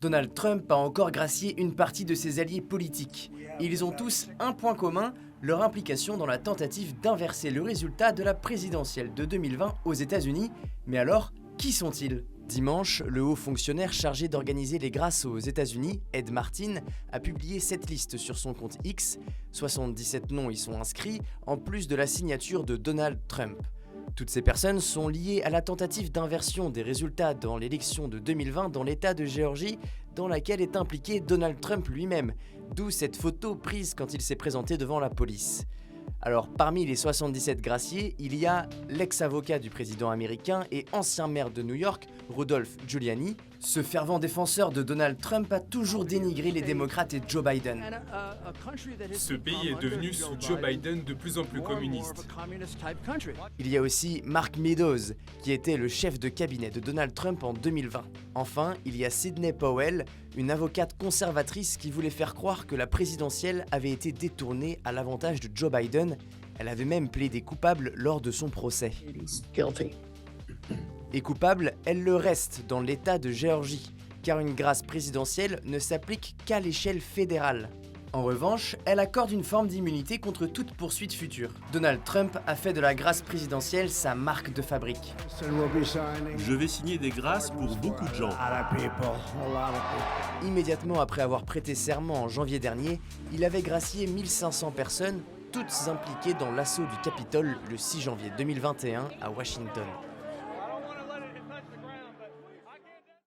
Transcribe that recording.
Donald Trump a encore gracié une partie de ses alliés politiques. Ils ont tous un point commun, leur implication dans la tentative d'inverser le résultat de la présidentielle de 2020 aux États-Unis. Mais alors, qui sont-ils ? Dimanche, le haut fonctionnaire chargé d'organiser les grâces aux États-Unis, Ed Martin, a publié cette liste sur son compte X. 77 noms y sont inscrits, en plus de la signature de Donald Trump. Toutes ces personnes sont liées à la tentative d'inversion des résultats dans l'élection de 2020 dans l'État de Géorgie, dans laquelle est impliqué Donald Trump lui-même, d'où cette photo prise quand il s'est présenté devant la police. Alors, parmi les 77 graciés, il y a l'ex-avocat du président américain et ancien maire de New York, Rudolph Giuliani. Ce fervent défenseur de Donald Trump a toujours dénigré les démocrates et Joe Biden. Ce pays est devenu sous Joe Biden de plus en plus communiste. Il y a aussi Mark Meadows, qui était le chef de cabinet de Donald Trump en 2020. Enfin, il y a Sidney Powell, une avocate conservatrice qui voulait faire croire que la présidentielle avait été détournée à l'avantage de Joe Biden. Elle avait même plaidé coupable lors de son procès. Et coupable, elle le reste dans l'État de Géorgie, car une grâce présidentielle ne s'applique qu'à l'échelle fédérale. En revanche, elle accorde une forme d'immunité contre toute poursuite future. Donald Trump a fait de la grâce présidentielle sa marque de fabrique. Je vais signer des grâces pour beaucoup de gens. Immédiatement après avoir prêté serment en janvier dernier, il avait gracié 1500 personnes, toutes impliquées dans l'assaut du Capitole le 6 janvier 2021 à Washington.